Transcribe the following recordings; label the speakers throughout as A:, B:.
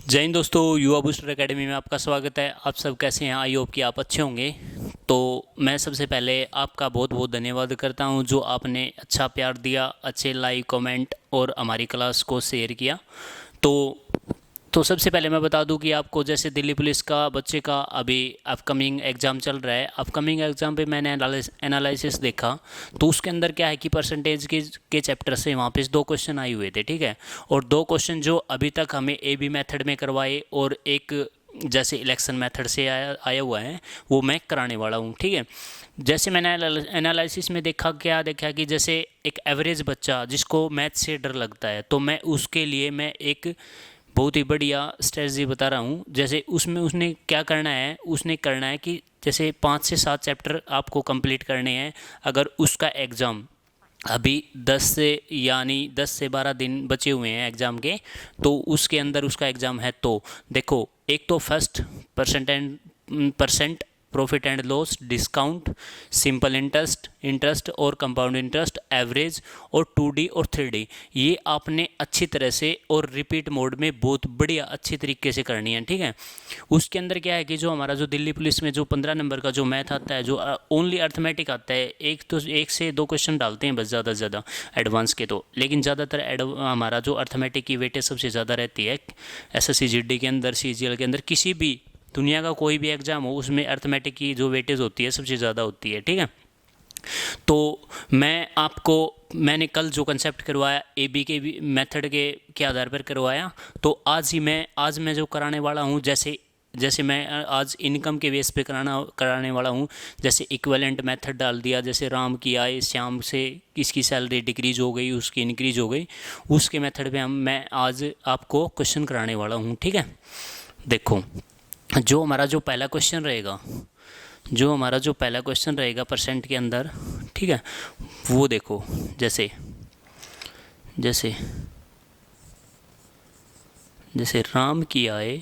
A: जय हिंद दोस्तों, युवा बूस्टर एकेडमी में आपका स्वागत है। आप सब कैसे हैं? आई होप कि आप अच्छे होंगे। तो मैं सबसे पहले आपका बहुत बहुत धन्यवाद करता हूं जो आपने अच्छा प्यार दिया, अच्छे लाइक कमेंट और हमारी क्लास को शेयर किया। तो सबसे पहले मैं बता दूं कि आपको जैसे दिल्ली पुलिस का बच्चे का अभी अपकमिंग एग्ज़ाम चल रहा है। अपकमिंग एग्ज़ाम पे मैंने एनालिसिस देखा तो उसके अंदर क्या है कि परसेंटेज के चैप्टर से वहाँ पे 2 क्वेश्चन आए हुए थे, ठीक है। और 2 क्वेश्चन जो अभी तक हमें ए बी मेथड में करवाए और एक जैसे इलेक्शन मेथड से आया हुआ है वो मैं कराने वाला हूँ, ठीक है। जैसे मैंने एनालिसिस में देखा कि जैसे एक एवरेज बच्चा जिसको मैथ से डर लगता है तो मैं उसके लिए मैं एक बहुत ही बढ़िया स्ट्रेटजी बता रहा हूँ। जैसे उसमें उसने क्या करना है, उसने करना है कि जैसे 5 से 7 चैप्टर आपको कंप्लीट करने हैं। अगर उसका एग्ज़ाम अभी 10 से 12 दिन बचे हुए हैं एग्ज़ाम के, तो उसके अंदर उसका एग्ज़ाम है। तो देखो, एक तो first percent profit and loss, discount, simple interest और कंपाउंड इंटरेस्ट, एवरेज और 2D और 3D, ये आपने अच्छी तरह से और रिपीट मोड में बहुत बढ़िया अच्छी तरीके से करनी है, ठीक है। उसके अंदर क्या है कि जो हमारा जो दिल्ली पुलिस में जो 15 नंबर का जो मैथ आता है, जो ओनली अर्थमेटिक आता है, एक से 2 क्वेश्चन डालते हैं बस ज़्यादा से ज़्यादा एडवांस के, तो लेकिन ज़्यादातर हमारा जो अर्थमेटिक की वेटेज सबसे ज़्यादा रहती है। SSC GD के अंदर, CGL के अंदर, किसी भी दुनिया का कोई भी एग्ज़ाम हो उसमें अर्थमेटिक की जो वेटेज होती है सबसे ज़्यादा होती है, ठीक है। तो मैंने कल जो कंसेप्ट करवाया AB के भी मेथड के आधार पर करवाया, तो आज मैं जो कराने वाला हूँ, जैसे मैं आज इनकम के बेस पे कराने वाला हूँ। जैसे इक्विवेलेंट मेथड डाल दिया, जैसे राम की आय, श्याम से किसकी सैलरी डिक्रीज हो गई, उसकी इंक्रीज हो गई, उसके मेथड पे मैं आज आपको क्वेश्चन कराने वाला हूँ, ठीक है। देखो, जो हमारा जो पहला क्वेश्चन रहेगा परसेंट के अंदर, ठीक है, वो देखो। जैसे जैसे जैसे राम की आय,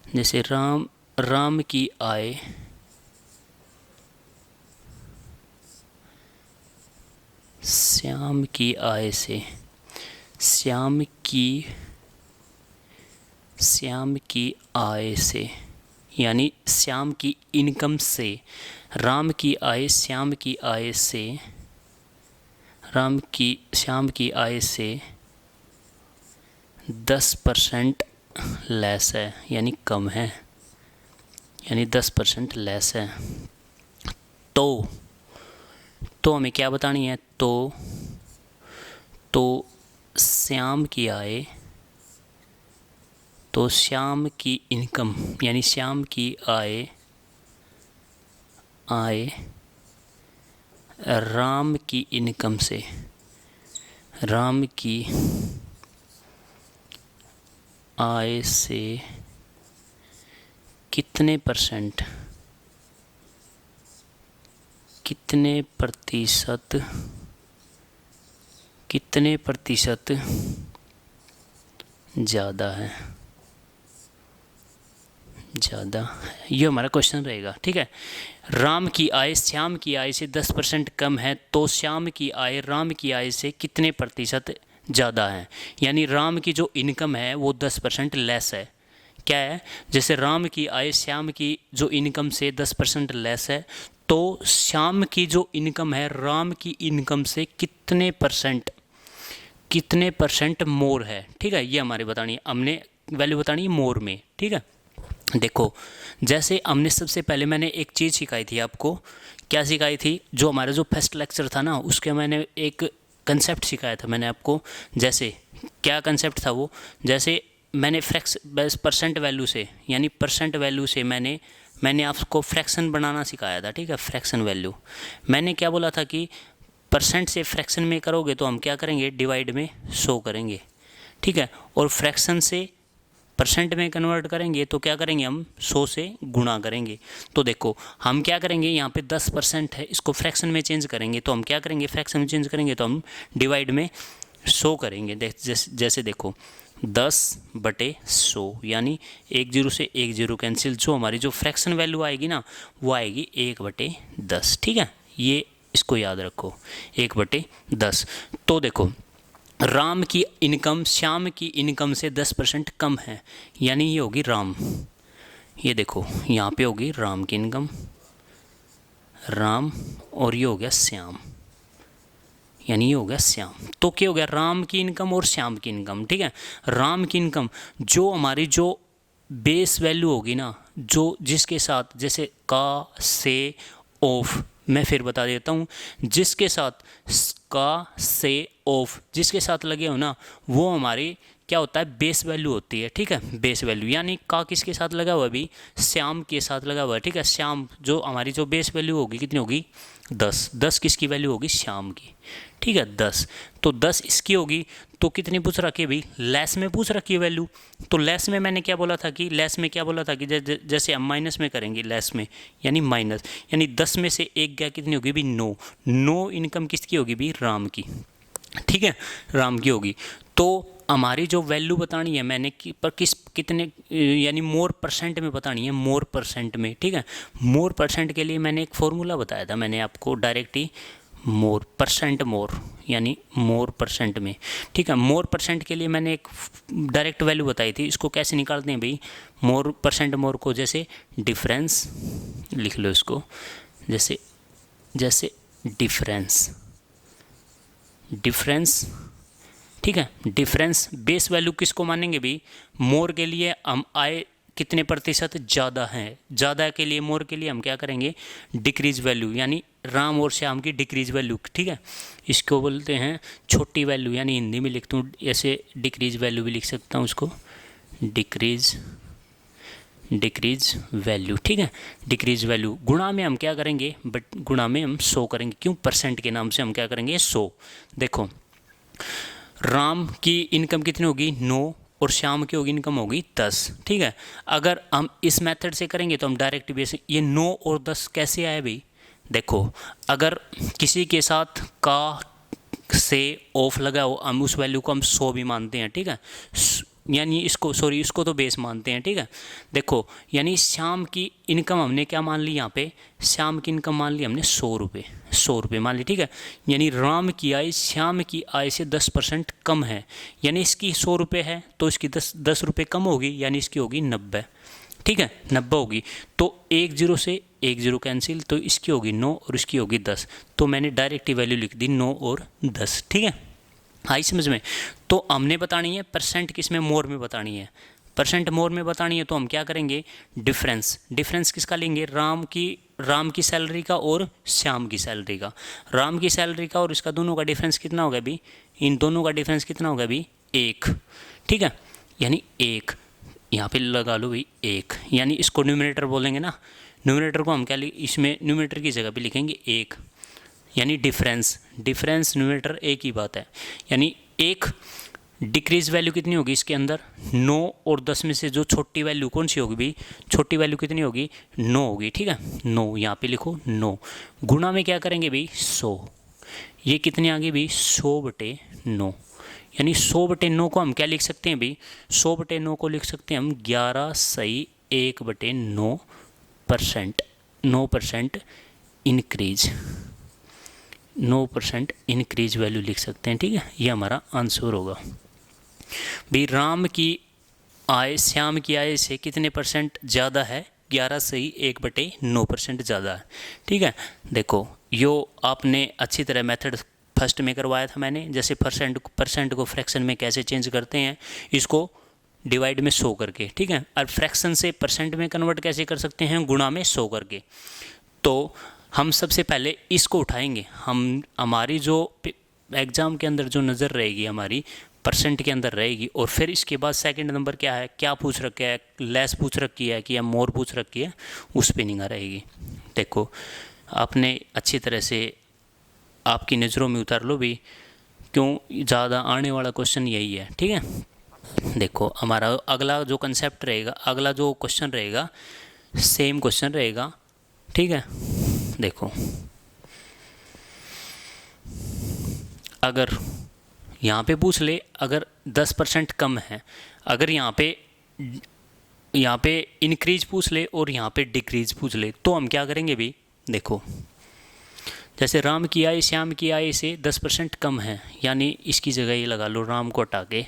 A: जैसे राम की आय श्याम की आय से, श्याम की आय से, यानी श्याम की इनकम से, राम की आय श्याम की आय से, श्याम की आय से 10% लेस है, यानी कम है, यानी 10% लेस है। तो हमें क्या बतानी है? तो श्याम की आय, तो श्याम की इनकम, यानी श्याम की आय राम की इनकम से, राम की आय से कितने प्रतिशत ज़्यादा है, ये हमारा क्वेश्चन रहेगा, ठीक है। राम की आय श्याम की आय से 10% कम है, तो श्याम की आय राम की आय से कितने प्रतिशत ज़्यादा है, यानी राम की जो इनकम है वो 10% लेस है। क्या है? जैसे राम की आय श्याम की जो इनकम से 10% लेस है, तो श्याम की जो इनकम है राम की इनकम से कितने परसेंट मोर है, ठीक है। ये हमारे हमने वैल्यू बतानी है मोर में, ठीक है। देखो, जैसे हमने सबसे पहले मैंने एक चीज़ सिखाई थी आपको। क्या सिखाई थी? जो हमारा जो फर्स्ट लेक्चर था ना, उसके मैंने एक कंसेप्ट सिखाया था मैंने आपको। जैसे क्या कंसेप्ट था वो? जैसे मैंने परसेंट वैल्यू से, यानी परसेंट वैल्यू से मैंने आपको फ्रैक्शन बनाना सिखाया था, ठीक है। फ्रैक्शन वैल्यू मैंने क्या बोला था कि परसेंट से फ्रैक्शन में करोगे तो हम क्या करेंगे? डिवाइड में 100 करेंगे, ठीक है। और फ्रैक्शन से परसेंट में कन्वर्ट करेंगे तो क्या करेंगे? हम 100 से गुणा करेंगे। तो देखो, हम क्या करेंगे, यहाँ पे 10% है, इसको फ्रैक्शन में चेंज करेंगे तो हम क्या करेंगे? फ्रैक्शन में चेंज करेंगे तो हम डिवाइड में 100 करेंगे। जैसे देखो, 10/100, यानी 1 0 से 1 0 कैंसिल, जो हमारी जो फ्रैक्शन वैल्यू आएगी ना वो आएगी 1/10, ठीक है। ये इसको याद रखो, 1/10। तो देखो, राम की इनकम श्याम की इनकम से 10% कम है, यानी ये होगी राम। ये देखो यहाँ पे होगी राम की इनकम, राम, और ये हो गया श्याम, यानी ये हो गया श्याम। तो क्या हो गया, राम की इनकम और श्याम की इनकम, ठीक है। राम की इनकम जो हमारी जो बेस वैल्यू होगी ना, जो जिसके साथ जैसे का, से, ऑफ, मैं फिर बता देता हूँ, जिसके साथ का, से, ऑफ जिसके साथ लगे हो ना, वो हमारी क्या होता है, बेस वैल्यू होती है, ठीक है। बेस वैल्यू यानी का किसके साथ लगा हुआ है अभी, श्याम के साथ लगा हुआ है, ठीक है। श्याम जो हमारी जो बेस वैल्यू होगी कितनी होगी, 10। 10 किसकी वैल्यू होगी, श्याम की, ठीक है 10। तो 10 इसकी होगी, तो कितनी पूछ रखी है भाई, लेस में पूछ रखी है वैल्यू। तो लेस में मैंने क्या बोला था कि लेस में क्या बोला था कि जैसे हम माइनस में करेंगे, लेस में यानी माइनस, यानी 10 में से एक गया, कितनी होगी भी 9। 9 इनकम किसकी होगी भी, राम की, ठीक है, राम की होगी। तो हमारी जो वैल्यू बतानी है मैंने पर कितने यानी मोर परसेंट में बतानी है, मोर परसेंट में, ठीक है। मोर परसेंट के लिए मैंने एक फॉर्मूला बताया था मैंने आपको डायरेक्ट ही, मोर परसेंट मोर, यानी मोर परसेंट में, ठीक है। मोर परसेंट के लिए मैंने एक डायरेक्ट वैल्यू बताई थी। इसको कैसे निकालते हैं भाई, मोर परसेंट मोर को जैसे डिफरेंस लिख लो, इसको जैसे जैसे डिफरेंस, ठीक है। डिफरेंस बेस वैल्यू किसको मानेंगे भी, मोर के लिए हम आए कितने प्रतिशत ज़्यादा है, ज़्यादा के लिए मोर के लिए हम क्या करेंगे, डिक्रीज वैल्यू, यानी राम और श्याम की डिक्रीज वैल्यू, ठीक है। इसको बोलते हैं छोटी वैल्यू, यानी हिंदी में लिखता हूँ ऐसे, डिक्रीज वैल्यू भी लिख सकता हूँ उसको, डिक्रीज वैल्यू, ठीक है। डिक्रीज वैल्यू गुणा में हम क्या करेंगे, बट गुणा में हम 100 करेंगे, क्यों, परसेंट के नाम से हम क्या करेंगे 100। देखो राम की इनकम कितनी होगी 9, और श्याम की होगी इनकम होगी 10, ठीक है। अगर हम इस मेथड से करेंगे तो हम डायरेक्ट बेस, ये 9 और 10 कैसे आए भाई, देखो अगर किसी के साथ का, से, ऑफ लगा हो, हम उस वैल्यू को हम 100 भी मानते हैं, ठीक है। यानी इसको तो बेस मानते हैं, ठीक है। देखो यानी श्याम की इनकम हमने क्या मान ली, यहाँ पे श्याम की इनकम मान ली हमने 100 रुपये मान ली, ठीक है। यानी राम की आय श्याम की आय से 10% कम है, यानी इसकी 100 रुपये है तो इसकी 10 रुपये कम होगी, यानी इसकी होगी 90, ठीक है, 90 होगी। तो 1 0 से 1 0 कैंसिल, तो इसकी होगी 9 और इसकी होगी 10। तो मैंने डायरेक्ट वैल्यू लिख दी 9 और 10, ठीक है, आई समझ में। तो हमने बतानी है परसेंट किस में, मोर में बतानी है, परसेंट मोर में बतानी है। तो हम क्या करेंगे, डिफरेंस किसका लेंगे, राम की सैलरी का और श्याम की सैलरी का। राम की सैलरी का और इसका दोनों का डिफरेंस कितना होगा अभी, इन दोनों का डिफरेंस कितना होगा अभी 1, ठीक है। यानी 1 यहाँ पे लगा लो भाई 1, यानी इसको न्यूमरेटर बोलेंगे ना, न्यूमरेटर को हम क्या इसमें न्यूमरेटर की जगह पे लिखेंगे 1, यानी डिफरेंस न्यूमरेटर एक ही बात है। यानी 1 डिक्रीज वैल्यू कितनी होगी इसके अंदर, 9 और 10 में से जो छोटी वैल्यू कौन सी होगी भाई, छोटी वैल्यू कितनी होगी 9 होगी, ठीक है। 9 यहाँ पे लिखो 9, गुणा में क्या करेंगे भाई 100, ये कितनी आ गई भाई 100/9, यानी 100/9 को हम क्या लिख सकते हैं भाई, 100/9 को लिख सकते हैं हम 11/1/9%, 9% इंक्रीज, 9% इंक्रीज वैल्यू लिख सकते हैं, ठीक है। ये हमारा आंसर होगा भाई, राम की आय श्याम की आय से कितने परसेंट ज़्यादा है, 11/1/9% ज़्यादा है, ठीक है। देखो यो आपने अच्छी तरह मेथड फर्स्ट में करवाया था मैंने, जैसे परसेंट को फ्रैक्शन में कैसे चेंज करते हैं, इसको डिवाइड में 100 करके, ठीक है। और फ्रैक्शन से परसेंट में कन्वर्ट कैसे कर सकते हैं, गुणा में 100 करके। तो हम सबसे पहले इसको उठाएंगे, हमारी जो एग्ज़ाम के अंदर जो नज़र रहेगी हमारी परसेंट के अंदर रहेगी, और फिर इसके बाद सेकंड नंबर क्या है, क्या पूछ रखा है, लेस पूछ रखी है कि या मोर पूछ रखी है, उस पे निगाह रहेगी। देखो आपने अच्छी तरह से आपकी नज़रों में उतार लो भी, क्यों ज़्यादा आने वाला क्वेश्चन यही है, ठीक है। देखो हमारा अगला जो कंसेप्ट रहेगा, अगला जो क्वेश्चन रहेगा सेम क्वेश्चन रहेगा, ठीक है। देखो अगर यहाँ पे पूछ ले, अगर 10% कम है, अगर यहाँ पे इंक्रीज पूछ ले और यहाँ पे डिक्रीज पूछ ले, तो हम क्या करेंगे भाई, देखो जैसे राम की आय श्याम की आय से 10% कम है, यानी इसकी जगह ये लगा लो राम को हटा के,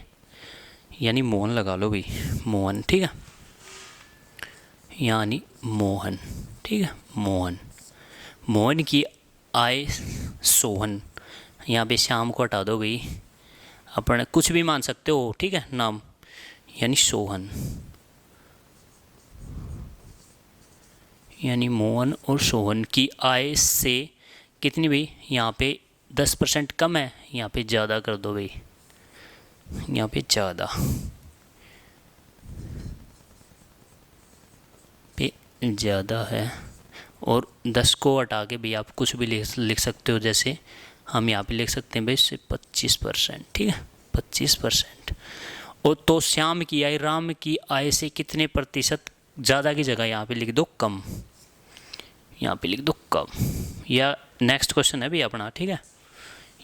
A: यानी मोहन लगा लो भाई, मोहन, ठीक है, यानी मोहन, ठीक है, मोहन। मोहन की आय सोहन, यहाँ पे श्याम को हटा दो भाई, अपन कुछ भी मान सकते हो, ठीक है, नाम, यानी सोहन, यानी मोहन और सोहन की आय से कितनी भाई, यहाँ पे 10% कम है, यहाँ पे ज़्यादा कर दो भाई, यहाँ पे ज़्यादा पे ज़्यादा है, और 10 को हटा के भी आप कुछ भी लिख सकते हो, जैसे हम यहाँ पे लिख सकते हैं भाई से 25%, ठीक है, 25%। और तो श्याम की आय राम की आय से कितने प्रतिशत ज़्यादा की जगह यहाँ पे लिख दो कम, यहाँ पे लिख दो कम, या नेक्स्ट क्वेश्चन है भी अपना, ठीक है,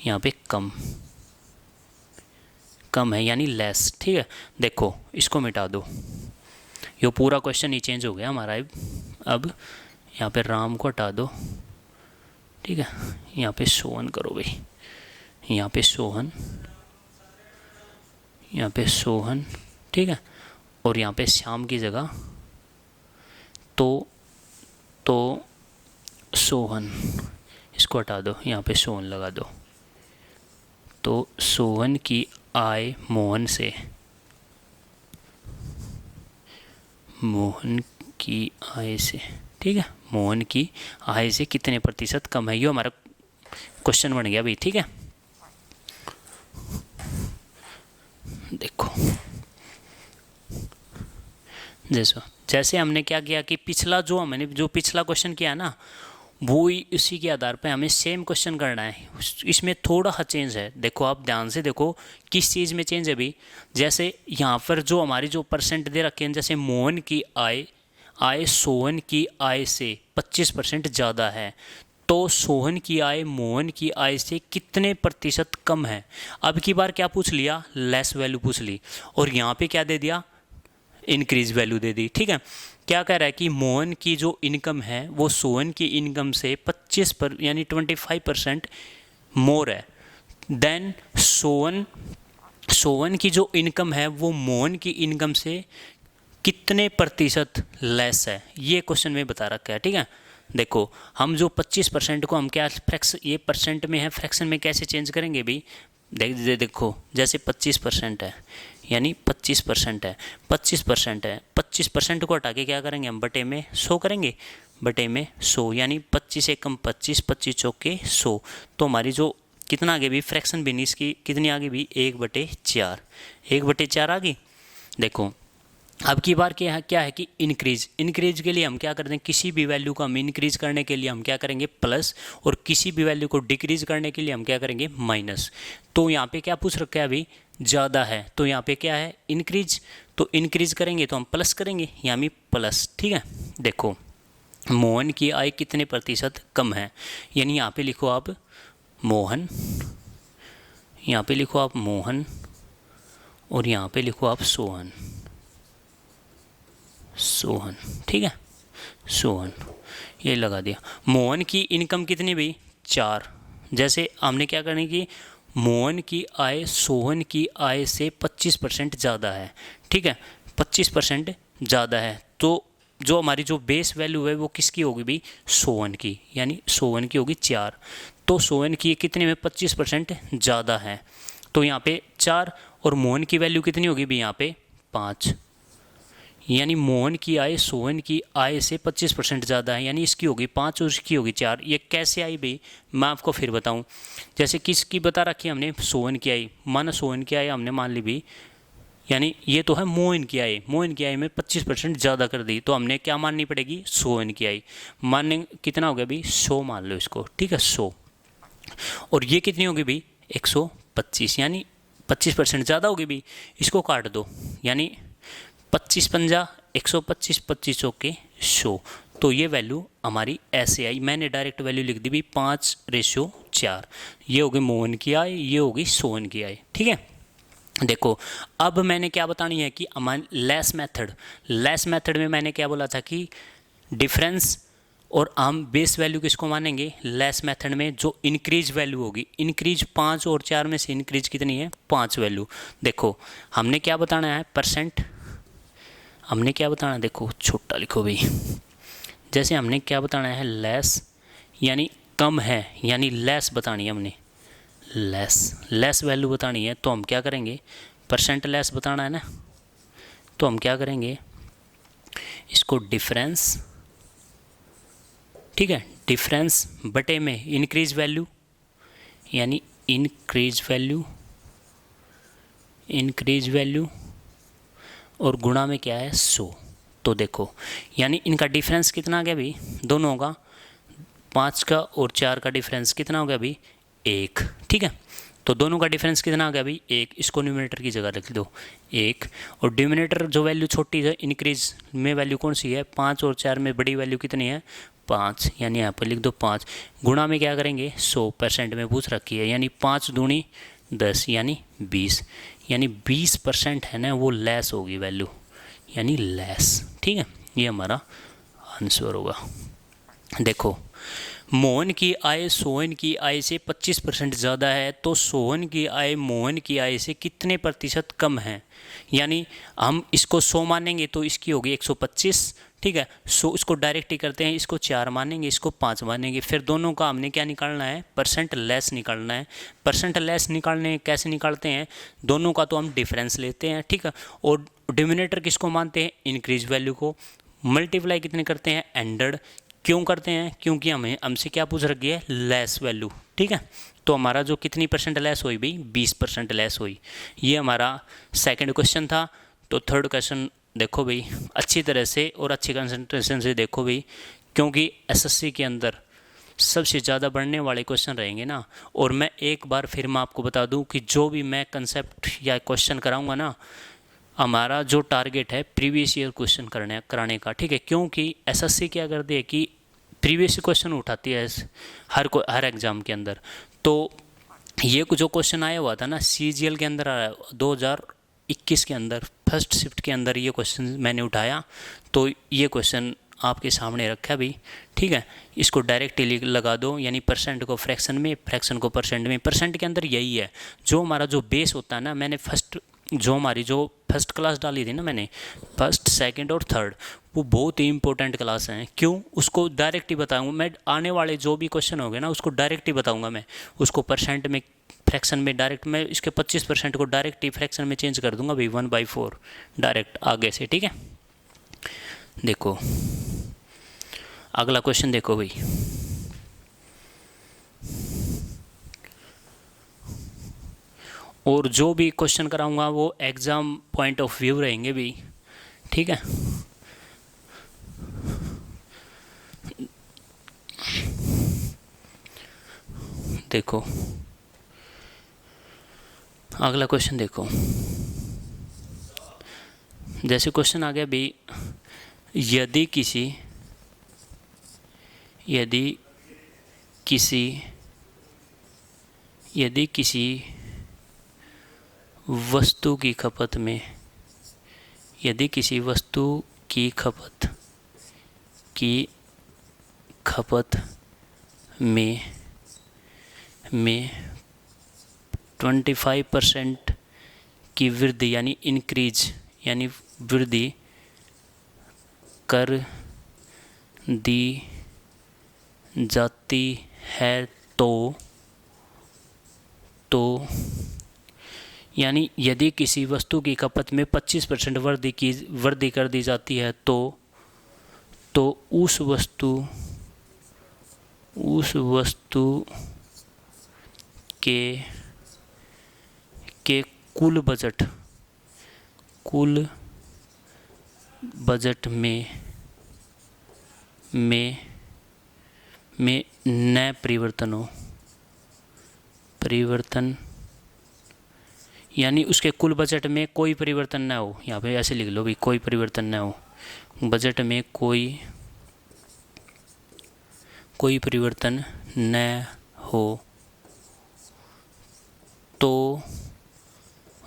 A: यहाँ पे कम, कम है यानी लेस, ठीक है। देखो इसको मिटा दो, ये पूरा क्वेश्चन ही चेंज हो गया हमारा। अब यहाँ पे राम को हटा दो, ठीक है, यहाँ पे सोहन करो भाई, यहाँ पे सोहन, यहाँ पे सोहन, ठीक है, और यहाँ पे श्याम की जगह तो सोहन, इसको हटा दो, यहाँ पे सोहन लगा दो। तो सोहन की आय मोहन से, मोहन की आय से, ठीक है, मोहन की आय से कितने प्रतिशत कम है, ये हमारा क्वेश्चन बन गया भाई, ठीक है। देखो जैसे हमने क्या किया कि पिछला जो पिछला क्वेश्चन किया ना, वो ही उसी के आधार पे हमें सेम क्वेश्चन करना है। इसमें थोड़ा सा चेंज है, देखो आप ध्यान से देखो किस चीज़ में चेंज है भी। जैसे यहाँ पर जो हमारी जो परसेंट दे रखे हैं, जैसे मोहन की आय सोहन की आय से 25% ज़्यादा है, तो सोहन की आय मोहन की आय से कितने प्रतिशत कम है। अब की बार क्या पूछ लिया, लेस वैल्यू पूछ ली, और यहाँ पे क्या दे दिया, इंक्रीज वैल्यू दे दी, ठीक है। क्या कह रहा है कि मोहन की जो इनकम है वो सोहन की इनकम से 25 पर यानी 25% मोर है, देन सोहन की जो इनकम है वो मोहन की इनकम से कितने प्रतिशत लेस है, ये क्वेश्चन में बता रखा है, ठीक है। देखो हम जो 25% को हम क्या ये परसेंट में है, फ्रैक्शन में कैसे चेंज करेंगे भी। देखो जैसे 25% है, यानी 25% है, 25% है, 25% को हटा के क्या करेंगे हम, बटे में 100 करेंगे, बटे में 100, यानी 25 एकम 25, 25 चौके 100। तो हमारी जो कितना आगे भी फ्रैक्शन भी इसकी कितनी आगे भी 1/4, 1/4 आ गई। देखो अब की बार क्या है कि इंक्रीज के लिए हम क्या करते हैं, किसी भी वैल्यू को हम इंक्रीज करने के लिए हम क्या करेंगे प्लस, और किसी भी वैल्यू को डिक्रीज करने के लिए हम क्या करेंगे माइनस। तो यहाँ पे क्या पूछ रखा है अभी, ज़्यादा है, तो यहाँ पे क्या है इंक्रीज, तो इंक्रीज करेंगे तो हम प्लस करेंगे, यानी प्लस, ठीक है। देखो मोहन की आय कितने प्रतिशत कम है, यानी यहाँ पे लिखो आप मोहन, यहाँ पे लिखो आप मोहन, और यहाँ पे लिखो आप सोहन, ठीक है, सोहन, ये लगा दिया। मोहन की इनकम कितनी भी 4, जैसे हमने क्या करने की, मोहन की आय सोहन की आय से 25% ज़्यादा है, ठीक है, 25% ज़्यादा है, तो जो हमारी जो बेस वैल्यू है वो किसकी होगी भी, सोहन की, यानी सोहन की होगी 4। तो सोहन की कितने में 25% ज़्यादा है, तो यहाँ पे 4, और मोहन की वैल्यू कितनी होगी भी यहाँ पे 5, यानी मोहन की आय सोहन की आय से 25% ज़्यादा है, यानी इसकी होगी 5 और इसकी होगी 4। ये कैसे आई भाई, मैं आपको फिर बताऊं। जैसे किसकी बता रखी हमने, सोहन की आय, माना सोहन की आय हमने मान ली भी, यानी ये तो है मोहन की आय, मोहन की आय में 25% ज़्यादा कर दी, तो हमने क्या माननी पड़ेगी, सोहन की आय। मानने कितना हो गया भाई 100 मान लो इसको, ठीक है 100, और ये कितनी होगी भाई 125, यानी 25% ज़्यादा होगी भाई। इसको काट दो, यानी 25 पंजा 125, 25 चौके 100, तो ये वैल्यू हमारी ऐसे आई। मैंने डायरेक्ट वैल्यू लिख दी भी 5:4, ये होगी मोहन की आय, ये होगी सोहन की आय, ठीक है। देखो अब मैंने क्या बतानी है कि हमारे लेस मेथड में मैंने क्या बोला था कि डिफरेंस और हम बेस वैल्यू किसको मानेंगे, लेस मेथड में जो इंक्रीज वैल्यू होगी। इंक्रीज 5 और 4 में से इंक्रीज कितनी है, 5 वैल्यू। देखो हमने क्या बताना है, परसेंट, हमने क्या बताना है, देखो छोटा लिखो भाई, जैसे हमने क्या बताना है, लेस यानी कम है, यानी लेस बतानी है हमने, लेस वैल्यू बतानी है, तो हम क्या करेंगे, परसेंट लेस बताना है ना, तो हम क्या करेंगे, इसको डिफरेंस, ठीक है, डिफरेंस बटे में इंक्रीज वैल्यू, यानी इंक्रीज वैल्यू और गुणा में क्या है, 100। तो देखो यानी इनका डिफरेंस कितना आ गया भाई, दोनों का, 5 का और 4 का डिफरेंस कितना हो गया भाई, 1, ठीक है। तो दोनों का डिफरेंस कितना आ गया भाई, 1, इसको न्यूमरेटर की जगह रख दो 1, और डिनोमिनेटर जो वैल्यू छोटी है इंक्रीज में वैल्यू कौन सी है, 5 और 4 में बड़ी वैल्यू कितनी है, 5, यानी यहाँ पर लिख दो 5, गुणा में क्या करेंगे, 100% में पूछ रखी है, यानी 5 दूनी 10 यानी 20, यानी 20% है ना वो लेस होगी वैल्यू, यानी लेस, ठीक है, ये हमारा आंसर होगा। देखो मोहन की आय सोहन की आय से 25% ज़्यादा है, तो सोहन की आय मोहन की आय से कितने प्रतिशत कम है, यानी हम इसको 100 मानेंगे तो इसकी होगी 125, ठीक है, 100 इसको डायरेक्ट ही करते हैं, इसको 4 मानेंगे, इसको 5 मानेंगे, फिर दोनों का हमने क्या निकालना है, परसेंट लेस निकालना है। परसेंट लेस निकालने कैसे निकालते हैं, दोनों का तो हम डिफरेंस लेते हैं, ठीक है, और डिनोमिनेटर किसको मानते हैं, इंक्रीज वैल्यू को, मल्टीप्लाई कितने करते हैं, 100, क्यों करते हैं, क्योंकि हमें हमसे क्या पूछ रखी है, लेस वैल्यू, ठीक है। तो हमारा जो कितनी परसेंट लेस हुई भाई, 20% लेस हुई। ये हमारा सेकंड क्वेश्चन था। तो थर्ड क्वेश्चन देखो भाई अच्छी तरह से और अच्छी कंसंट्रेशन से देखो भाई, क्योंकि एसएससी के अंदर सबसे ज़्यादा बढ़ने वाले क्वेश्चन रहेंगे ना। और मैं एक बार फिर मैं आपको बता दूं कि जो भी मैं कंसेप्ट या क्वेश्चन कराऊंगा ना, हमारा जो टारगेट है प्रीवियस ईयर क्वेश्चन कराने का, ठीक है, क्योंकि एसएससी क्या करती है कि प्रीवियस क्वेश्चन उठाती है हर एग्ज़ाम के अंदर। तो ये जो क्वेश्चन आया हुआ था ना सीजीएल के अंदर, 2021 के अंदर फर्स्ट शिफ्ट के अंदर ये क्वेश्चन मैंने उठाया, तो ये क्वेश्चन आपके सामने रखा भी, ठीक है। इसको डायरेक्टली लगा दो, यानी परसेंट को फ्रैक्शन में, फ्रैक्शन को परसेंट में। परसेंट के अंदर यही है, जो हमारा जो बेस होता है ना, मैंने हमारी जो फर्स्ट क्लास डाली थी ना मैंने, फर्स्ट सेकंड और थर्ड, वो बहुत ही इंपॉर्टेंट क्लास हैं। क्यों, उसको डायरेक्ट ही बताऊंगा मैं, आने वाले जो भी क्वेश्चन हो गए ना उसको डायरेक्ट ही बताऊंगा मैं, उसको परसेंट में फ्रैक्शन में डायरेक्ट, मैं इसके 25% को डायरेक्ट ही फ्रैक्शन में चेंज कर दूंगा भाई, 1/4 डायरेक्ट आगे से, ठीक है। देखो अगला क्वेश्चन देखो भाई, और जो भी क्वेश्चन कराऊंगा वो एग्ज़ाम पॉइंट ऑफ व्यू रहेंगे भी, ठीक है। देखो अगला क्वेश्चन देखो, जैसे क्वेश्चन आ गया भी, यदि किसी वस्तु की खपत में, यदि किसी वस्तु की खपत में 25% की वृद्धि यानी इंक्रीज, यानी वृद्धि कर दी जाती है, तो यानी यदि किसी वस्तु की खपत में 25% वृद्धि कर दी जाती है, तो उस वस्तु के कुल बजट में न परिवर्तन, यानी उसके कुल बजट में कोई परिवर्तन ना हो, यहाँ पे ऐसे लिख लो भी, कोई परिवर्तन ना हो, बजट में कोई परिवर्तन न हो, तो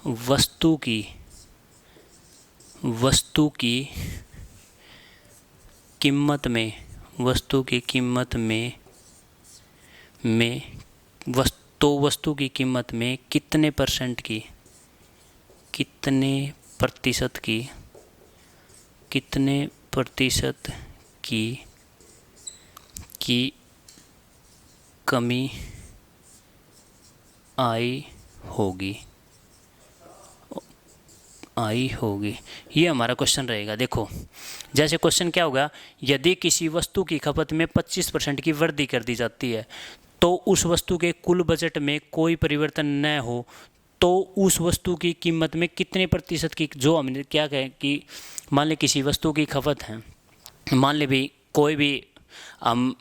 A: वस्तु की कीमत में वस्तु की कीमत वस्तु की कीमत में कितने प्रतिशत की कमी आई होगी। ये हमारा क्वेश्चन रहेगा। देखो जैसे क्वेश्चन क्या होगा, यदि किसी वस्तु की खपत में 25% की वृद्धि कर दी जाती है तो उस वस्तु के कुल बजट में कोई परिवर्तन न हो तो उस वस्तु की कीमत में कितने प्रतिशत की, जो हमने क्या कहें कि मान ले किसी वस्तु की खपत है, मान ले भी कोई भी हम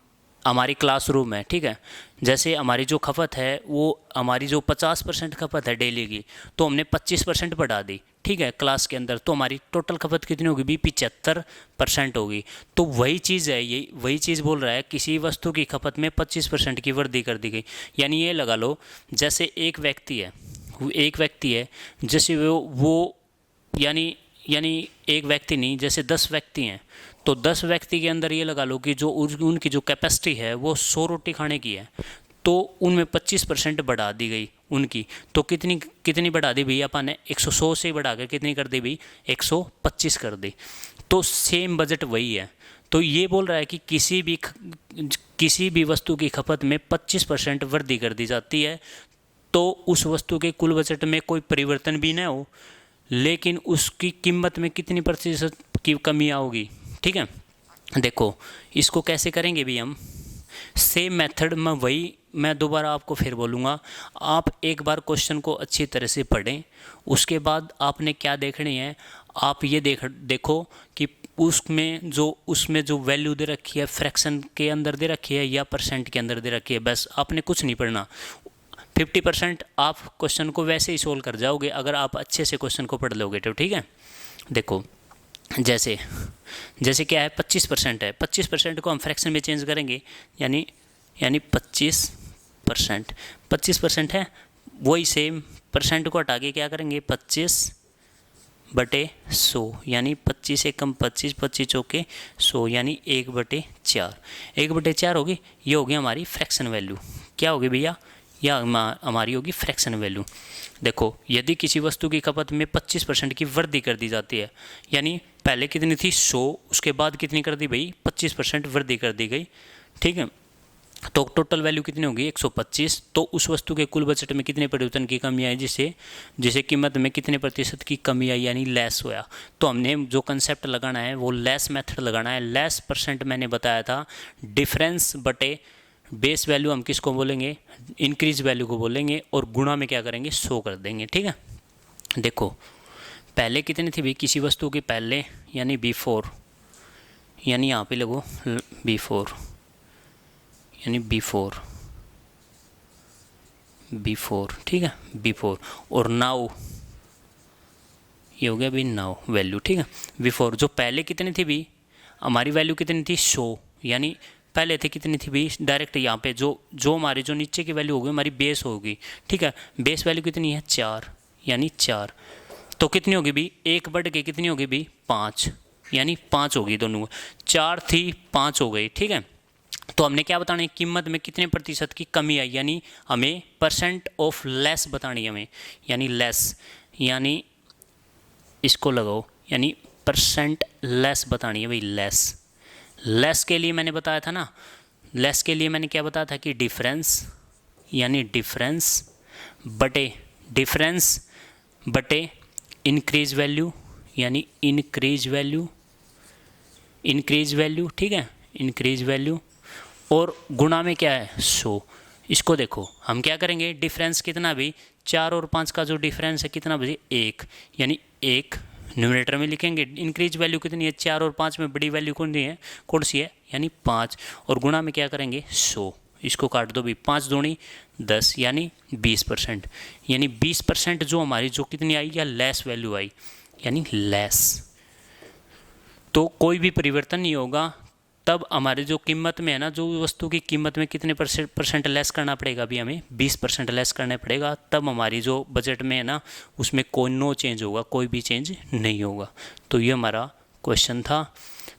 A: हमारी क्लासरूम है, ठीक है, जैसे हमारी जो खपत है वो हमारी जो 50% खपत है डेली की, तो हमने 25% बढ़ा दी, ठीक है, क्लास के अंदर, तो हमारी टोटल खपत कितनी होगी भी 75% होगी। तो वही चीज़ है, ये वही चीज़ बोल रहा है, किसी वस्तु की खपत में 25% की वृद्धि कर दी गई। यानी ये लगा लो जैसे एक व्यक्ति है जैसे वो यानी एक व्यक्ति नहीं, जैसे 10 व्यक्ति हैं, तो 10 व्यक्ति के अंदर ये लगा लो कि जो उनकी जो कैपेसिटी है वो 100 रोटी खाने की है, तो उनमें 25% बढ़ा दी गई उनकी। तो कितनी बढ़ा दी भैया अपन ने 100 से बढ़ा कर कितनी कर दी भाई 125 कर दी। तो सेम बजट वही है। तो ये बोल रहा है कि किसी भी वस्तु की खपत में 25% वृद्धि कर दी जाती है तो उस वस्तु के कुल बजट में कोई परिवर्तन भी न हो, लेकिन उसकी कीमत में कितनी प्रतिशत की कमी आओगी। ठीक है, देखो इसको कैसे करेंगे भी हम, सेम मेथड में वही मैं दोबारा आपको फिर बोलूँगा, आप एक बार क्वेश्चन को अच्छी तरह से पढ़ें, उसके बाद आपने क्या देखनी है, आप ये देखो कि उसमें जो वैल्यू दे रखी है फ्रैक्शन के अंदर दे रखी है या परसेंट के अंदर दे रखी है, बस आपने कुछ नहीं पढ़ना। 50% आप क्वेश्चन को वैसे ही सोल्व कर जाओगे अगर आप अच्छे से क्वेश्चन को पढ़ लोगे तो, ठीक है। देखो जैसे क्या है 25% है, 25% को हम फ्रैक्शन में चेंज करेंगे, यानी 25% है, वही सेम परसेंट को हटा के क्या करेंगे 25/100, यानी 25 एकम 25, 25 चौके 100, यानी 1/4। 1/4 होगी, ये होगी हमारी फ्रैक्शन वैल्यू। क्या होगी भैया, या हमारी होगी फ्रैक्शन वैल्यू। देखो यदि किसी वस्तु की खपत में 25% की वृद्धि कर दी जाती है, यानी पहले कितनी थी 100, उसके बाद कितनी कर दी भाई 25% वृद्धि कर दी गई, ठीक है, तो टोटल वैल्यू कितनी होगी 125। तो उस वस्तु के कुल बजट में कितने परिवर्तन की कमी आई, जिसे कीमत में कितने प्रतिशत की कमी आई, यानी लेस हुआ। तो हमने जो कंसेप्ट लगाना है वो लेस मेथड लगाना है। लेस परसेंट मैंने बताया था, डिफरेंस बटे बेस वैल्यू हम किसको बोलेंगे, इंक्रीज वैल्यू को बोलेंगे, और गुणा में क्या करेंगे 100 कर देंगे, ठीक है। देखो पहले कितनी थी भाई किसी वस्तु की, पहले यानी बिफोर, यानी यहाँ पे लगो बिफोर, यानी बिफोर, ठीक है, बिफोर, और नाउ ये हो गया भाई नाउ वैल्यू, ठीक है। बिफोर जो पहले कितनी थी भाई, हमारी वैल्यू कितनी थी 100, यानी पहले थे कितनी थी भाई, डायरेक्ट यहाँ पे जो हमारी जो नीचे की वैल्यू होगी हमारी बेस होगी, ठीक है, बेस वैल्यू कितनी है 4, यानी 4, तो कितनी होगी भाई 1 बढ़ के कितनी होगी भाई 5, यानी 5 होगी दोनों, 4 थी 5 हो गई, ठीक है। तो हमने क्या बताना है, कीमत में कितने प्रतिशत की कमी आई, यानी हमें परसेंट ऑफ लेस बतानी है हमें, यानी लेस, यानी इसको लगाओ, यानी परसेंट लेस बतानी है भाई, लेस के लिए मैंने बताया था ना, लेस के लिए मैंने क्या बताया था कि डिफरेंस, यानी डिफरेंस बटे इंक्रीज वैल्यू, यानी इंक्रीज वैल्यू, ठीक है, इंक्रीज वैल्यू, और गुणा में क्या है 100। इसको देखो हम क्या करेंगे, डिफरेंस कितना भी 4 और 5 का जो डिफरेंस है कितना बजे 1, यानी 1 न्यूमरेटर में लिखेंगे। इंक्रीज वैल्यू कितनी है 4 और 5 में बड़ी वैल्यू कौन सी है, यानी 5, और गुणा में क्या करेंगे 100, इसको काट दो भी, 5 दूनी 10, यानी 20%, यानी 20% जो हमारी जो कितनी आई या लेस वैल्यू आई, यानी लेस। तो कोई भी परिवर्तन नहीं होगा, तब हमारे जो कीमत में है ना, जो वस्तु की कीमत में कितने परसेंट लेस करना पड़ेगा, अभी हमें 20% लेस करना पड़ेगा, तब हमारी जो बजट में है ना उसमें नो चेंज होगा, कोई भी चेंज नहीं होगा। तो ये हमारा क्वेश्चन था।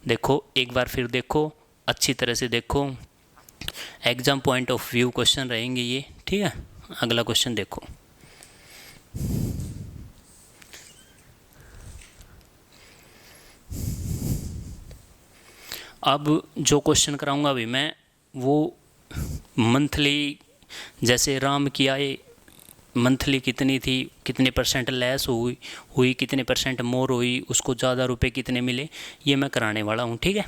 A: देखो एक बार फिर देखो, अच्छी तरह से देखो, exam point of view question रहेंगे ये, ठीक है। अगला क्वेश्चन देखो। अब जो क्वेश्चन कराऊंगा अभी मैं, वो मंथली, जैसे राम की आय मंथली कितनी थी, कितने परसेंट लेस हुई कितने परसेंट मोर हुई, उसको ज़्यादा रुपए कितने मिले, ये मैं कराने वाला हूँ, ठीक है।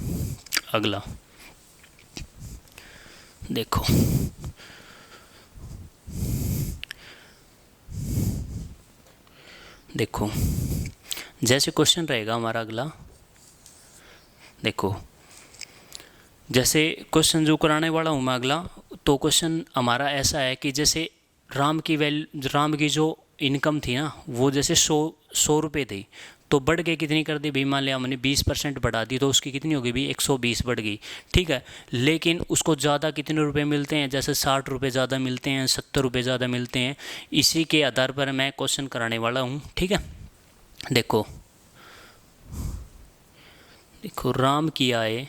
A: अगला देखो, देखो जैसे क्वेश्चन रहेगा हमारा अगला, देखो जैसे क्वेश्चन जो कराने वाला हूँ मैं अगला, तो क्वेश्चन हमारा ऐसा है कि जैसे राम की जो इनकम थी ना, वो जैसे 100 रुपये थी, तो बढ़ के कितनी कर दी भाई, मान लिया हमने 20% बढ़ा दी, तो उसकी कितनी होगी भाई, 120 बढ़ गई, ठीक है। लेकिन उसको ज़्यादा कितने रुपए मिलते हैं, जैसे 60 रुपये ज़्यादा मिलते हैं, 70 रुपये ज़्यादा मिलते हैं। इसी के आधार पर मैं क्वेश्चन कराने वाला हूँ, ठीक है। देखो, देखो राम की आय,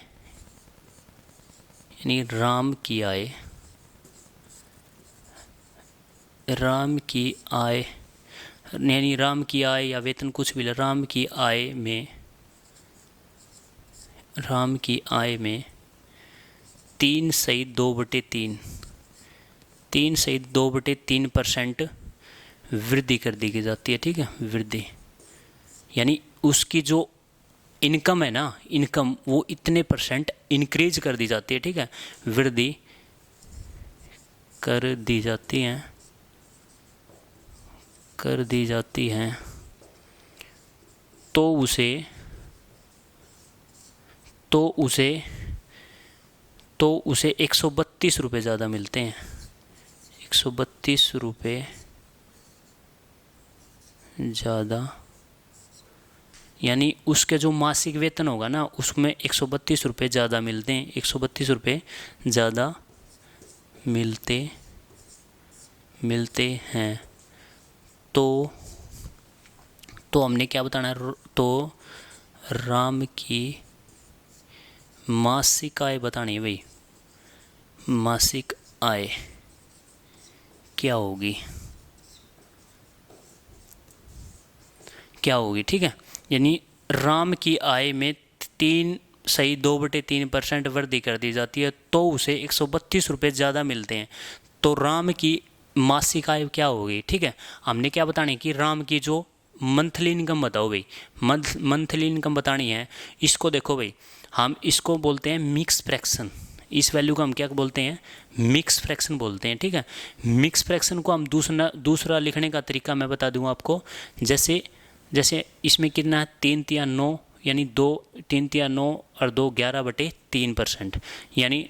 A: यानी राम की आय यानी राम की आय या वेतन कुछ भी, राम की आय में 3/2/3% वृद्धि कर दी की जाती है, ठीक है। वृद्धि यानी उसकी जो इनकम है ना, इनकम वो इतने परसेंट इंक्रीज कर दी जाती है, ठीक है। वृद्धि कर दी जाती हैं, तो उसे 132 रुपये ज़्यादा मिलते हैं, 132 रुपये ज़्यादा, यानी उसके जो मासिक वेतन होगा ना, उसमें 132 रुपये ज़्यादा मिलते हैं, 132 रुपये ज़्यादा मिलते हैं। तो हमने क्या बताना है, तो राम की मासिक आय बतानी है भाई, मासिक आय क्या होगी, ठीक है। यानी राम की आय में 3/2/3% वृद्धि कर दी जाती है, तो उसे 132 रुपये ज़्यादा मिलते हैं। तो राम की मासिक आय क्या होगी, ठीक है। हमने क्या बतानी है कि राम की जो मंथली इनकम बताओ भाई, मंथली इनकम बतानी है। इसको देखो भाई, हम इसको बोलते हैं मिक्स फ्रैक्शन, इस वैल्यू को हम क्या बोलते हैं, मिक्स फ्रैक्शन बोलते हैं, ठीक है। मिक्स फ्रैक्शन को हम दूसरा लिखने का तरीका मैं बता दूँ आपको। जैसे इसमें कितना है, 3/9, यानी 3/9 और 2 11/3%, यानी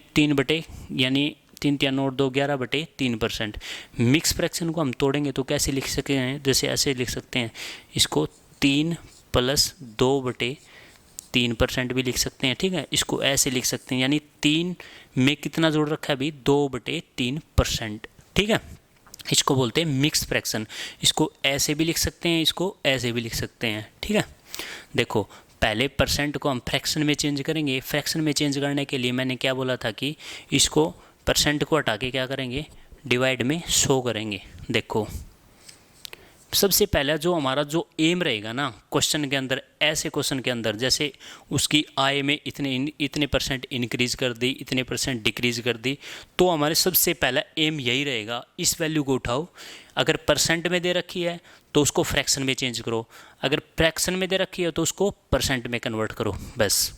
A: 3/9 और 2 11/3%। मिक्स फ्रैक्शन को हम तोड़ेंगे तो कैसे लिख सकते हैं, जैसे ऐसे लिख सकते हैं इसको, 3 + 2/3% भी लिख सकते हैं, ठीक है। इसको ऐसे लिख सकते हैं, यानी 3 में कितना जोड़ रखा है अभी, 2/3%, ठीक है। इसको बोलते हैं मिक्स फ्रैक्शन। इसको ऐसे भी लिख सकते हैं, इसको ऐसे भी लिख सकते हैं, ठीक है। देखो, पहले परसेंट को हम फ्रैक्शन में चेंज करेंगे। फ्रैक्शन में चेंज करने के लिए मैंने क्या बोला था कि इसको परसेंट को हटा के क्या करेंगे, डिवाइड में 100 करेंगे। देखो, सबसे पहला जो हमारा जो एम रहेगा ना क्वेश्चन के अंदर, ऐसे क्वेश्चन के अंदर, जैसे उसकी आय में इतने परसेंट इंक्रीज कर दी, इतने परसेंट डिक्रीज कर दी, तो हमारे सबसे पहला एम यही रहेगा, इस वैल्यू को उठाओ। अगर परसेंट में दे रखी है तो उसको फ्रैक्शन में चेंज करो, अगर फ्रैक्शन में दे रखी है तो उसको परसेंट में कन्वर्ट करो, बस।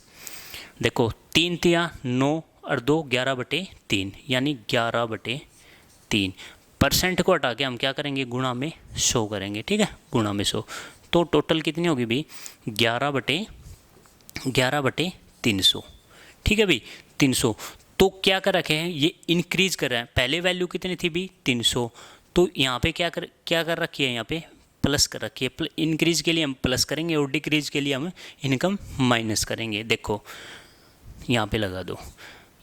A: देखो, 3/9 और 2 11/3, यानी 11/3। परसेंट को हटा के हम क्या करेंगे, गुणा में 100 करेंगे, ठीक है, गुणा में 100। तो टोटल कितनी होगी भाई, 11/300, ठीक है भाई, 300। तो क्या कर रखे हैं, ये इंक्रीज कर रहा है। पहले वैल्यू कितनी थी भाई, 300, तो यहाँ पे क्या कर रखी है, यहाँ पे प्लस कर रखी है। इंक्रीज के लिए हम प्लस करेंगे और डिक्रीज के लिए हम इनकम माइनस करेंगे। देखो, यहाँ पे लगा दो,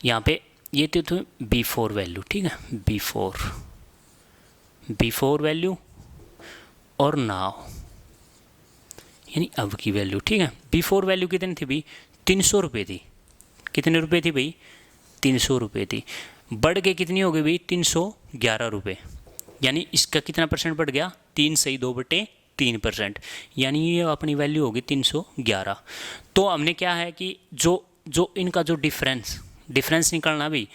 A: यहाँ पे ये तो B4 वैल्यू, ठीक है, B4 वैल्यू और नाउ, यानी अब की वैल्यू, ठीक है। B4 वैल्यू कितनी थी भाई, 300 रुपये थी, कितने रुपए थी भाई? 300 रुपये थी। बढ़ के कितनी हो गई भाई? 311 रुपये। यानी इसका कितना परसेंट बढ़ गया? 3 सही 2/3%। यानी ये अपनी वैल्यू होगी 311। तो हमने क्या है कि जो जो इनका जो डिफरेंस निकालना भाई,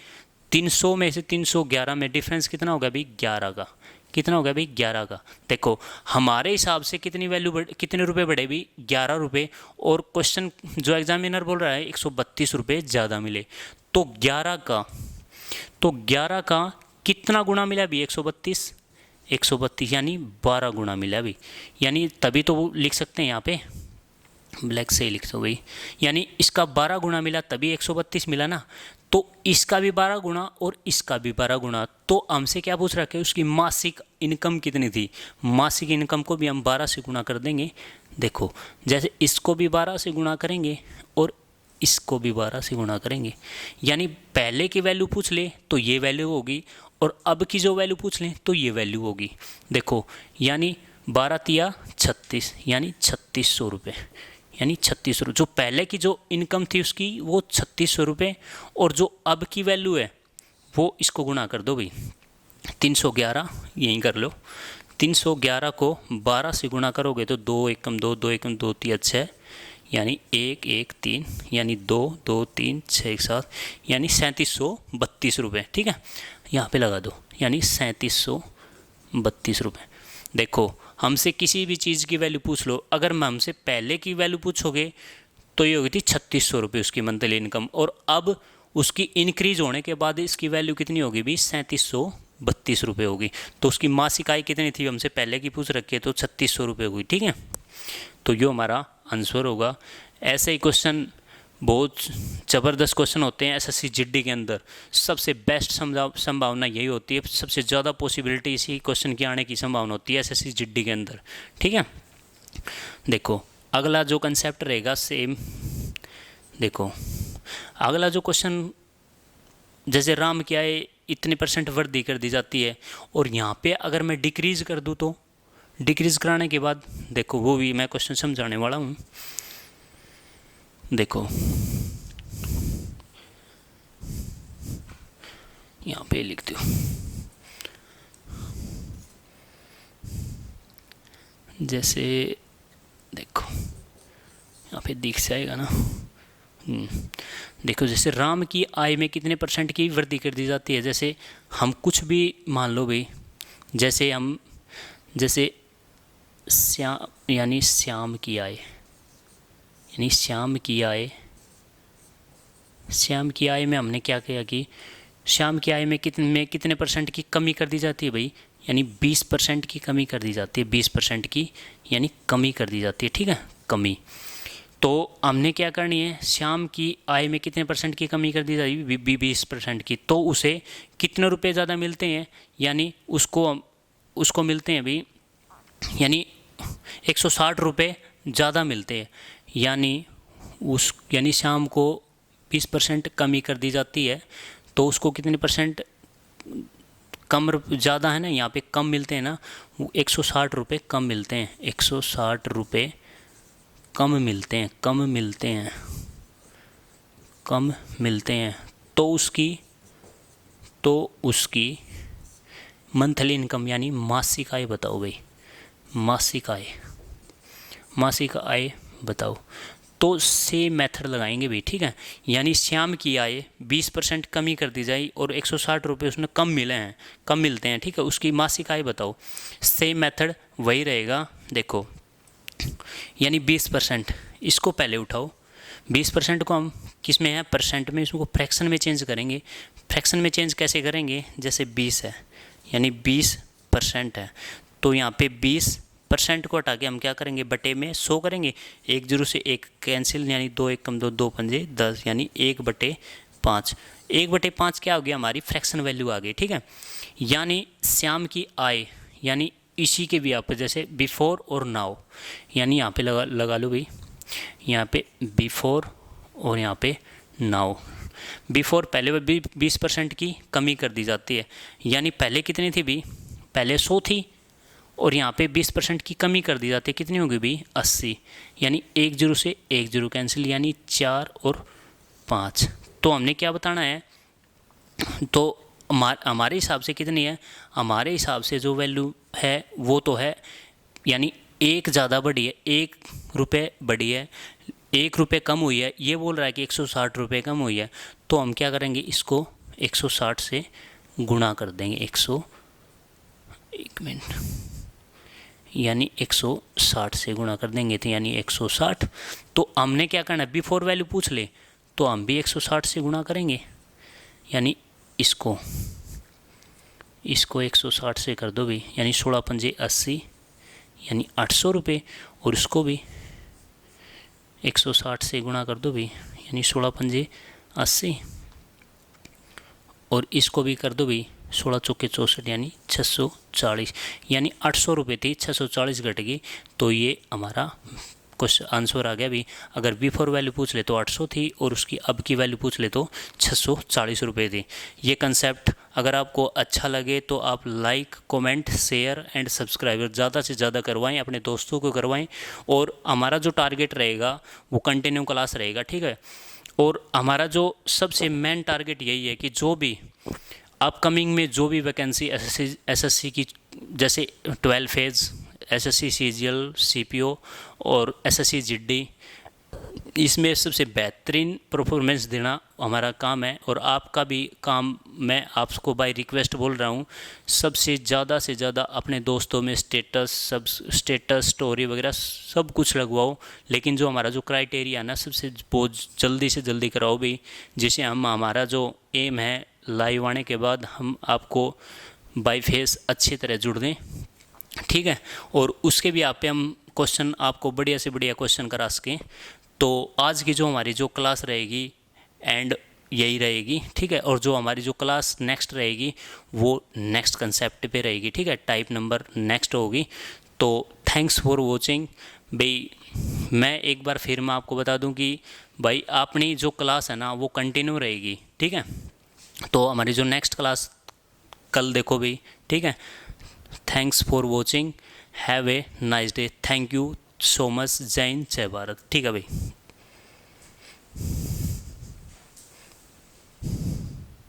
A: 300 में से 311 में डिफरेंस कितना होगा भाई? 11 का। कितना होगा भाई? 11 का। देखो हमारे हिसाब से कितनी वैल्यू कितने रुपए बढ़े भाई? 11 रुपये। और क्वेश्चन जो एग्जामिनर बोल रहा है 132 रुपये ज़्यादा मिले। तो 11 का कितना गुना मिला भी? 132 यानी 12 गुना मिला भी। यानी तभी तो वो लिख सकते हैं यहाँ पे, ब्लैक से ही लिख दो भाई। यानी इसका 12 गुना मिला तभी 132 मिला ना। तो इसका भी 12 गुना और इसका भी 12 गुना। तो हमसे क्या पूछ रखा है? उसकी मासिक इनकम कितनी थी। मासिक इनकम को भी हम 12 से गुना कर देंगे। देखो जैसे इसको भी 12 से गुना करेंगे और इसको भी 12 से गुना करेंगे। यानी पहले की वैल्यू पूछ ले तो ये वैल्यू होगी, और अब की जो वैल्यू पूछ लें तो ये वैल्यू होगी। देखो यानी 12 तिया 36 यानी 3600 रुपये। यानी 3600 जो पहले की जो इनकम थी उसकी वो 3600 रुपये, और जो अब की वैल्यू है वो इसको गुणा कर दो भाई। 311 यहीं कर लो। 311 को 12 से गुणा करोगे तो 2 एकम 2 2 एकम 2 3 6 यानी 1 1 3 यानी 2 2 3 6 7 यानी 3732 रुपये। ठीक है, यहाँ पे लगा दो। यानी 3732 रुपये। देखो हमसे किसी भी चीज़ की वैल्यू पूछ लो, अगर मैं हमसे पहले की वैल्यू पूछोगे तो ये होगी थी 3600 रुपये उसकी मंथली इनकम, और अब उसकी इंक्रीज होने के बाद इसकी वैल्यू कितनी होगी भी? 3732 रुपये होगी। तो उसकी मासिक आय कितनी थी हमसे पहले की पूछ रखी है, तो 3600 रुपये हुई। ठीक है, तो ये हमारा आंसर होगा। ऐसे ही क्वेश्चन बहुत ज़बरदस्त क्वेश्चन होते हैं एसएससी जीडी के अंदर। सबसे बेस्ट संभावना यही होती है, सबसे ज़्यादा पॉसिबिलिटी इसी क्वेश्चन की आने की संभावना होती है एसएससी जीडी के अंदर। ठीक है, देखो अगला जो कंसेप्ट रहेगा सेम। देखो अगला जो क्वेश्चन, जैसे राम की आय इतने % वृद्धि कर दी जाती है, और यहाँ पे अगर मैं डिक्रीज़ कर दूँ तो डिक्रीज़ कराने के बाद देखो वो भी मैं क्वेश्चन समझाने वाला हूँ। देखो यहाँ पे लिख दो। जैसे देखो यहाँ पे दिख जाएगा ना। देखो जैसे राम की आय में कितने % की वृद्धि कर दी जाती है। जैसे हम कुछ भी मान लो भाई, जैसे श्याम यानी श्याम की आय, यानी श्याम की आय में हमने क्या किया कि श्याम की आय में कितने % की कमी कर दी जाती है भाई? यानी 20% की कमी कर दी जाती है। 20% की यानी कमी कर दी जाती है। ठीक है, कमी। तो हमने क्या करनी है? श्याम की आय में कितने % की कमी कर दी जाएगी? 20% की। तो उसे कितने रुपए ज़्यादा मिलते हैं? यानी उसको मिलते हैं भाई, यानी 160 रुपये ज़्यादा मिलते हैं। यानी शाम को 20% कमी कर दी जाती है, तो उसको कितने % कम ज़्यादा है ना, यहाँ पे कम मिलते हैं ना, 160 रुपये कम मिलते हैं। 160 रुपये कम मिलते हैं। तो उसकी मंथली इनकम यानी मासिक आय बताओ भाई। मासिक आय बताओ। तो सेम मेथड लगाएंगे भी। ठीक है, यानी श्याम की आय 20% कमी कर दी जाए और 160 रुपये उसमें कम मिलते हैं। ठीक है, उसकी मासिक आय बताओ। सेम मेथड वही रहेगा। देखो यानी 20%, इसको पहले उठाओ। 20% को हम किस में है? परसेंट में। इसको फ्रैक्शन में चेंज करेंगे। फ्रैक्शन में चेंज कैसे करेंगे? जैसे 20 है यानी 20% है, तो यहाँ पे 20% को हटा के हम क्या करेंगे? बटे में 100 करेंगे। 1 0 से 1 कैंसिल, यानी 2 1 कम 2 2 पंजे 10 यानी 1/5। 1/5 क्या हो गया? हमारी फ्रैक्शन वैल्यू आ गई। ठीक है, यानी श्याम की आय यानी इसी के भी आप जैसे बिफोर और नाउ, यानी यहाँ पे लगा लो भाई। यहाँ पे बिफोर और यहाँ पे नाउ। बिफोर पहले 20% की कमी कर दी जाती है, यानी पहले कितनी थी भी? पहले 100 थी, और यहाँ पे 20% की कमी कर दी जाती है। कितनी होगी भी? 80, यानी 1 0 से 1 0 कैंसिल, यानी 4 और 5 तो हमने क्या बताना है, तो हमारे हिसाब से कितनी है, हमारे हिसाब से जो वैल्यू है वो तो है, यानी एक ज़्यादा बढ़ी है, 1 रुपये बढ़ी है, 1 रुपये कम हुई है, ये बोल रहा है कि 160 रुपये कम हुई है। तो हम क्या करेंगे, इसको 160 से गुणा कर देंगे, 1 मिनट, यानी 160 से गुणा कर देंगे, तो यानी 160। तो हमने क्या करना है, बिफोर वैल्यू पूछ ले तो हम भी 160 से गुणा करेंगे, यानी इसको 160 से कर दो भी, यानी 16 पंजे 80, यानी 800 रुपये। और इसको भी 160 से गुणा कर दो भी, यानी 16 पंजे 80, और इसको भी कर दो भी 16 चौके 64, यानी 640, यानी 800 रुपये थी, 640 घट गई। तो ये हमारा कुछ आंसर आ गया भी। अगर बिफोर वैल्यू पूछ ले तो 800 थी, और उसकी अब की वैल्यू पूछ ले तो 640 रुपये थी। ये कंसेप्ट अगर आपको अच्छा लगे तो आप like, comment, share and subscriber ज़्यादा से ज़्यादा करवाएं, अपने दोस्तों को करवाएं। और हमारा जो टारगेट रहेगा वो कंटिन्यू क्लास रहेगा, ठीक है। और हमारा जो सबसे मेन टारगेट यही है कि जो भी अपकमिंग में जो भी वैकेंसी एसएससी की, जैसे 12 फेज़, एसएससी सीजीएल, सीपीओ और एसएससी जीडी, इसमें सबसे बेहतरीन परफॉर्मेंस देना हमारा काम है। और आपका भी काम, मैं आपको बाय रिक्वेस्ट बोल रहा हूँ, सबसे ज़्यादा से ज़्यादा अपने दोस्तों में स्टेटस स्टोरी वगैरह सब कुछ लगवाओ। लेकिन जो हमारा जो क्राइटेरिया है ना, सबसे बहुत जल्दी से जल्दी कराओ भी, जिसे हम, हमारा जो एम है लाइव आने के बाद हम आपको बाय फेस अच्छी तरह जुड़ दें, ठीक है। और उसके भी आप पे हम क्वेश्चन, आपको बढ़िया से बढ़िया क्वेश्चन करा सकें। तो आज की जो हमारी जो क्लास रहेगी एंड यही रहेगी, ठीक है। और जो हमारी जो क्लास नेक्स्ट रहेगी वो नेक्स्ट कंसेप्ट पे रहेगी, ठीक है, टाइप नंबर नेक्स्ट होगी। तो थैंक्स फॉर वॉचिंग भाई। मैं एक बार फिर मैं आपको बता दूं कि भाई अपनी जो क्लास है ना वो कंटिन्यू रहेगी, ठीक है। तो हमारी जो नेक्स्ट क्लास कल देखो भाई, ठीक है। Thanks for watching, have a nice day, thank you so much, जय हिंद, जय भारत, ठीक है भाई।